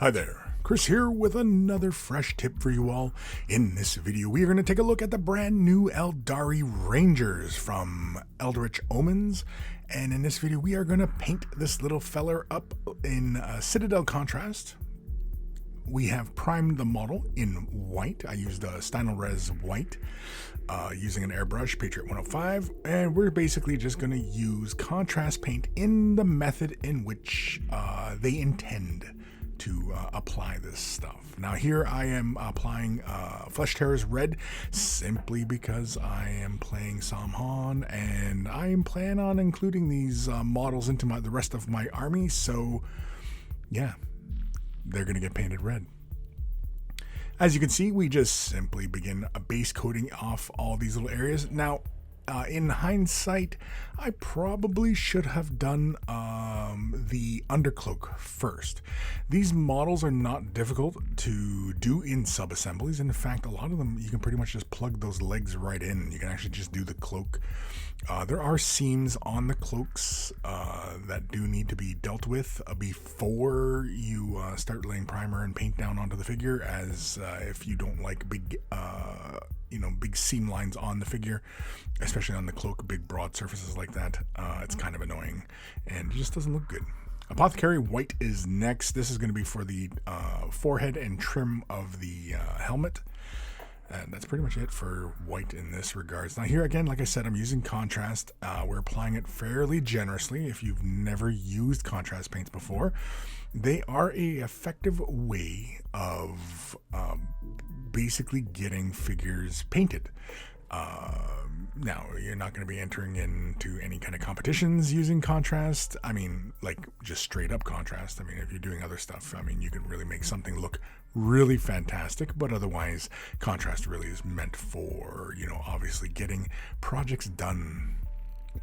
Hi there, Chris here with another fresh tip for you all. In this video, we are going to take a look at the brand new Aeldari Rangers from Eldritch Omens. And in this video, we are going to paint this little feller up in Citadel Contrast. We have primed the model in white. I used a Citadel White using an airbrush, Patriot 105. And we're basically just going to use contrast paint in the method in which they intend to apply this stuff. Now here I am applying Flesh Tearers Red simply because I am playing Samhan and I am planning on including these models into the rest of my army, so yeah, they're going to get painted red. As you can see, we just simply begin base coating off all these little areas. Now, in hindsight, I probably should have done the undercloak first. These models are not difficult to do in sub-assemblies. In fact, a lot of them, you can pretty much just plug those legs right in. You can actually just do the cloak. There are seams on the cloaks that do need to be dealt with before you start laying primer and paint down onto the figure, as if you don't like big seam lines on the figure, especially on the cloak, big broad surfaces like that, it's kind of annoying and it just doesn't look good. Apothecary White is next. This is going to be for the forehead and trim of the helmet. And that's pretty much it for white in this regards. Now here again, like I said, I'm using contrast. We're applying it fairly generously. If you've never used contrast paints before, they are a effective way of basically getting figures painted. Now, you're not going to be entering into any kind of competitions using contrast. I mean, like just straight up contrast. I mean, if you're doing other stuff, I mean, you can really make something look really fantastic, but otherwise contrast really is meant for, obviously getting projects done.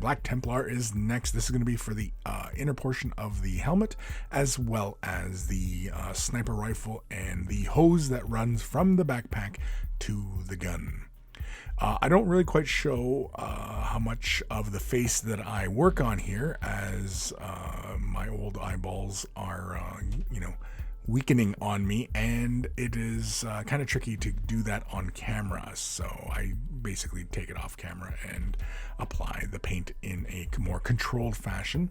Black Templar is next. This is going to be for the inner portion of the helmet, as well as the sniper rifle and the hose that runs from the backpack to the gun. I don't really quite show how much of the face that I work on here, as my old eyeballs are, weakening on me, and it is kind of tricky to do that on camera. So I basically take it off camera and apply the paint in a more controlled fashion.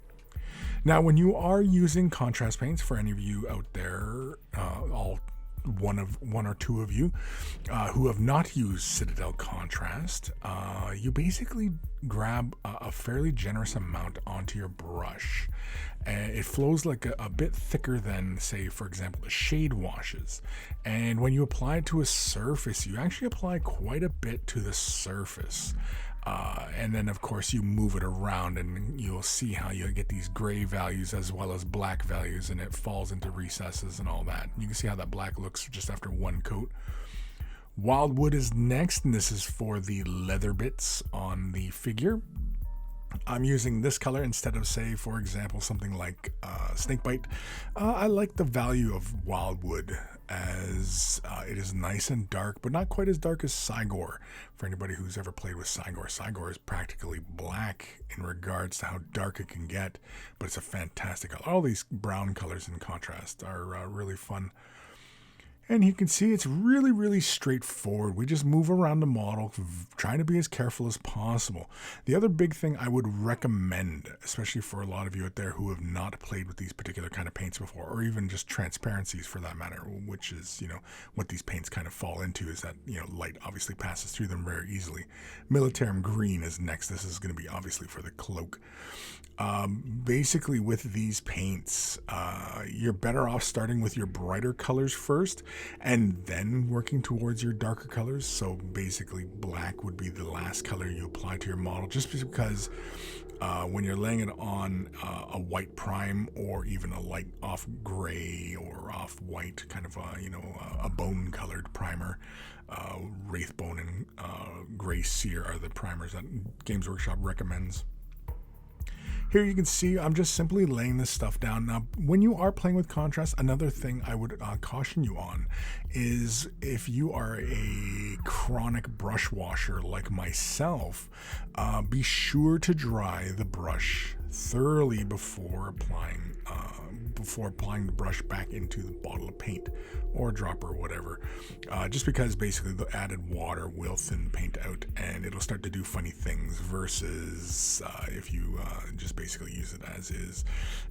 Now, when you are using contrast paints, for any of you out there, one or two of you who have not used Citadel Contrast, you basically grab a fairly generous amount onto your brush. It flows like a bit thicker than, say, for example, the shade washes. And when you apply it to a surface, you actually apply quite a bit to the surface. And then, of course, you move it around and you'll see how you get these gray values as well as black values, and it falls into recesses and all that. You can see how that black looks just after one coat. Wildwood is next, and this is for the leather bits on the figure. I'm using this color instead of, say, for example, something like Snakebite. I like the value of Wildwood, as it is nice and dark, but not quite as dark as Cygor. For anybody who's ever played with Cygor, Cygor is practically black in regards to how dark it can get, but it's a fantastic color. All these brown colors in contrast are really fun. And you can see it's really, really straightforward. We just move around the model, trying to be as careful as possible. The other big thing I would recommend, especially for a lot of you out there who have not played with these particular kind of paints before, or even just transparencies for that matter, which is, what these paints kind of fall into, is that, light obviously passes through them very easily. Militarum Green is next. This is going to be obviously for the cloak. Basically with these paints, you're better off starting with your brighter colors first and then working towards your darker colors. So basically black would be the last color you apply to your model, just because when you're laying it on a white prime, or even a light off gray or off white, kind of a bone colored primer, Wraithbone and Gray Seer are the primers that Games Workshop recommends. Here you can see I'm just simply laying this stuff down. Now, when you are playing with contrast, another thing I would caution you on is, if you are a chronic brush washer like myself, be sure to dry the brush thoroughly before applying the brush back into the bottle of paint or dropper or whatever, just because basically the added water will thin the paint out and it'll start to do funny things versus if you just basically use it as is.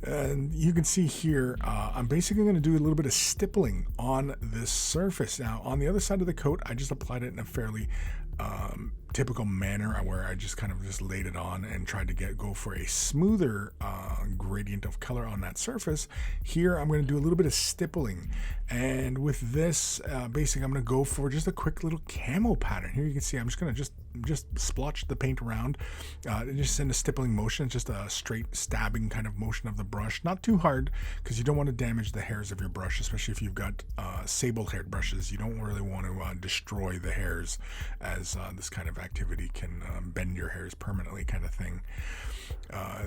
And you can see here I'm basically going to do a little bit of stippling on this surface. Now on the other side of the coat, I just applied it in a fairly typical manner where I just kind of just laid it on and tried to go for a smoother gradient of color on that surface. Here I'm going to do a little bit of stippling, and with this basically I'm going to go for just a quick little camo pattern. Here you can see I'm just going to just splotch the paint around, just in a stippling motion, just a straight stabbing kind of motion of the brush, not too hard because you don't want to damage the hairs of your brush, especially if you've got sable haired brushes. You don't really want to destroy the hairs, as this kind of activity can bend your hairs permanently, kind of thing.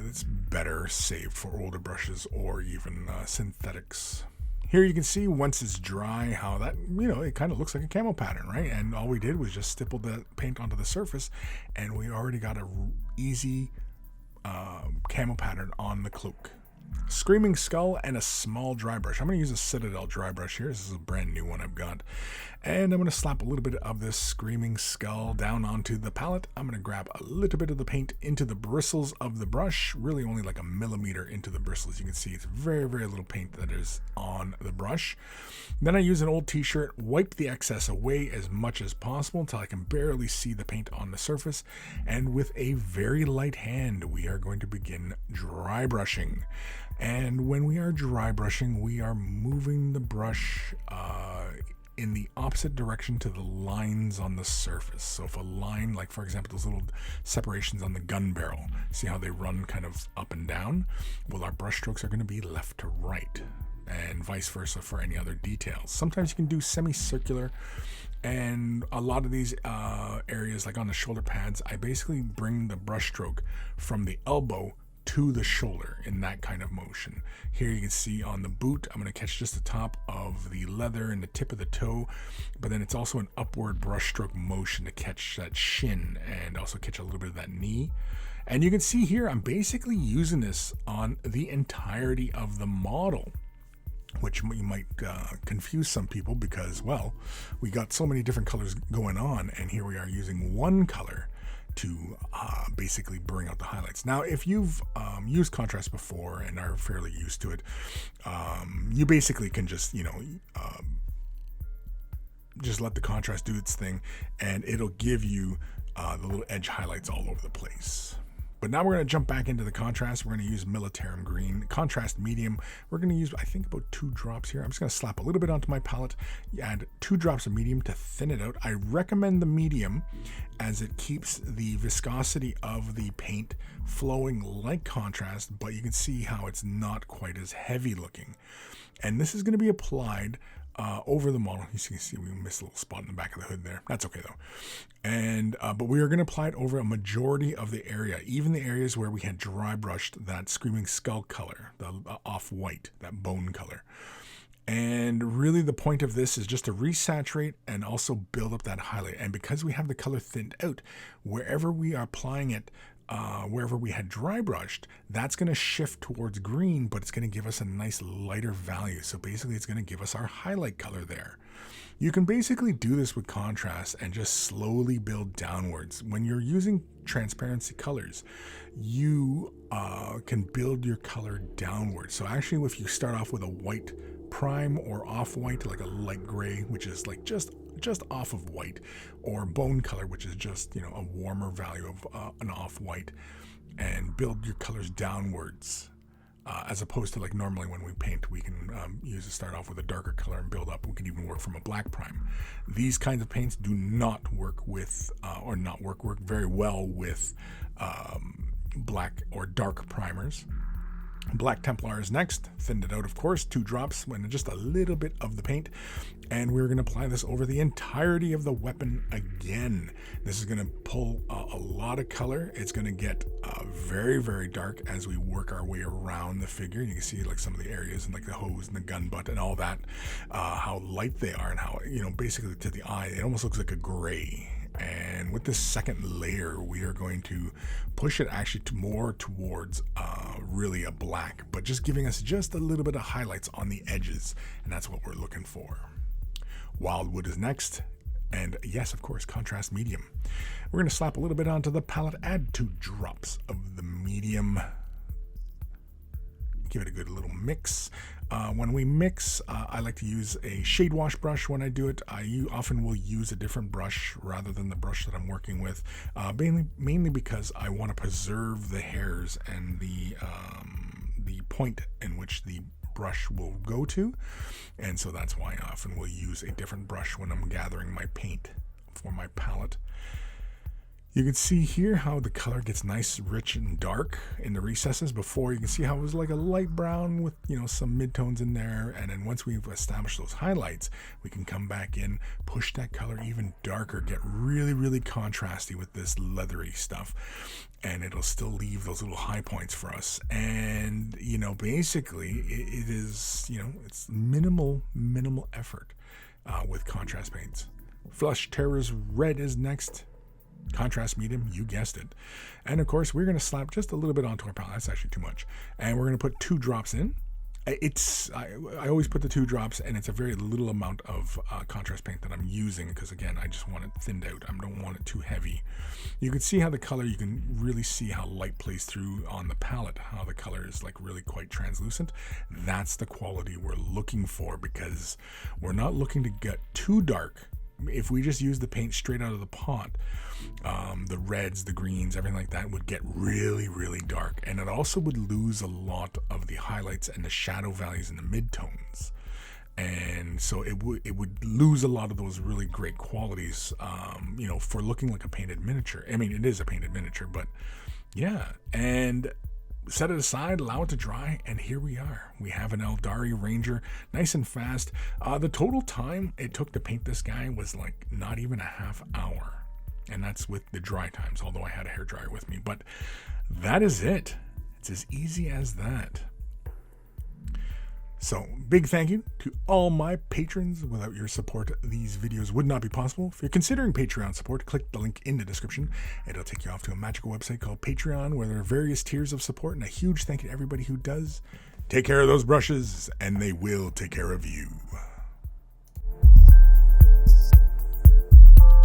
It's better saved for older brushes or even synthetics. Here you can see once it's dry how that, it kind of looks like a camo pattern, right? And all we did was just stipple the paint onto the surface and we already got a easy camo pattern on the cloak. Screaming Skull and a small dry brush. I'm going to use a Citadel dry brush here. This is a brand new one I've got. And I'm going to slap a little bit of this Screaming Skull down onto the palette. I'm going to grab a little bit of the paint into the bristles of the brush, really only like a millimeter into the bristles. You can see it's very, very little paint that is on the brush. Then I use an old t-shirt, wipe the excess away as much as possible until I can barely see the paint on the surface. And with a very light hand, we are going to begin dry brushing. And when we are dry brushing, we are moving the brush in the opposite direction to the lines on the surface. So if a line, like for example, those little separations on the gun barrel, see how they run kind of up and down? Well, our brush strokes are going to be left to right, and vice versa for any other details. Sometimes you can do semicircular, and a lot of these areas, like on the shoulder pads, I basically bring the brush stroke from the elbow to the shoulder in that kind of motion. Here you can see on the boot, I'm going to catch just the top of the leather and the tip of the toe, but then it's also an upward brushstroke motion to catch that shin and also catch a little bit of that knee. And you can see here, I'm basically using this on the entirety of the model, which you might confuse some people because, well, we got so many different colors going on, and here we are using one color to basically bring out the highlights. Now, if you've used contrast before and are fairly used to it, you basically can just, just let the contrast do its thing, and it'll give you the little edge highlights all over the place. But now we're going to jump back into the contrast. We're going to use Militarum Green, contrast medium. We're going to use, I think, about 2 drops here. I'm just going to slap a little bit onto my palette, add 2 drops of medium to thin it out. I recommend the medium as it keeps the viscosity of the paint flowing like contrast, but you can see how it's not quite as heavy looking. And this is going to be applied over the model. You can see we missed a little spot in the back of the hood there. That's okay though. And but we are going to apply it over a majority of the area, even the areas where we had dry brushed that Screaming Skull color, the off-white, that bone color. And really the point of this is just to resaturate and also build up that highlight. And because we have the color thinned out, wherever we are applying it, wherever we had dry brushed, that's going to shift towards green, but it's going to give us a nice lighter value. So basically it's going to give us our highlight color there. You can basically do this with contrast and just slowly build downwards. When you're using transparency colors, you can build your color downwards. So actually, if you start off with a white prime or off-white, like a light gray, which is like just off of white, or bone color, which is just, a warmer value of an off-white, and build your colors downwards, as opposed to like normally when we paint, we can start off with a darker color and build up. We can even work from a black prime. These kinds of paints do not work with, work very well with black or dark primers. Black Templar is next, thinned it out of course, 2 drops, and just a little bit of the paint, and we're going to apply this over the entirety of the weapon again. This is going to pull a lot of color. It's going to get very, very dark as we work our way around the figure. You can see like some of the areas and like the hose and the gun butt and all that, how light they are, and how, basically to the eye, it almost looks like a gray. And with this second layer, we are going to push it actually more towards really a black, but just giving us just a little bit of highlights on the edges. And that's what we're looking for. Wildwood is next. And yes, of course, contrast medium. We're going to slap a little bit onto the palette, add 2 drops of the medium. Give it a good little mix. When we mix, I like to use a shade wash brush when I do it. I often will use a different brush rather than the brush that I'm working with, mainly because I want to preserve the hairs and the point in which the brush will go to, and so that's why I often will use a different brush when I'm gathering my paint for my palette. You can see here how the color gets nice, rich, and dark in the recesses. Before, you can see how it was like a light brown with, some midtones in there. And then once we've established those highlights, we can come back in, push that color even darker, get really, really contrasty with this leathery stuff. And it'll still leave those little high points for us. And, basically, it is, it's minimal effort with contrast paints. Flush Terror's Red is next. Contrast medium, you guessed it. And of course, we're going to slap just a little bit onto our palette. That's actually too much. And we're going to put 2 drops in. I always put the 2 drops, and it's a very little amount of contrast paint that I'm using because, again, I just want it thinned out. I don't want it too heavy. You can see how the color, you can really see how light plays through on the palette, how the color is like really quite translucent. That's the quality we're looking for because we're not looking to get too dark. If we just use the paint straight out of the pot, the reds, the greens, everything like that would get really, really dark. And it also would lose a lot of the highlights and the shadow values in the midtones. And so it would lose a lot of those really great qualities, for looking like a painted miniature. I mean, it is a painted miniature, but yeah. And set it aside, allow it to dry, and here we are. We have an Aeldari Ranger, nice and fast. The total time it took to paint this guy was like not even a half hour, and that's with the dry times, although I had a hairdryer with me. But that is it. It's as easy as that. So, big thank you to all my patrons. Without your support, these videos would not be possible. If you're considering Patreon support, click the link in the description. It'll take you off to a magical website called Patreon, where there are various tiers of support, and a huge thank you to everybody who does. Take care of those brushes, and they will take care of you.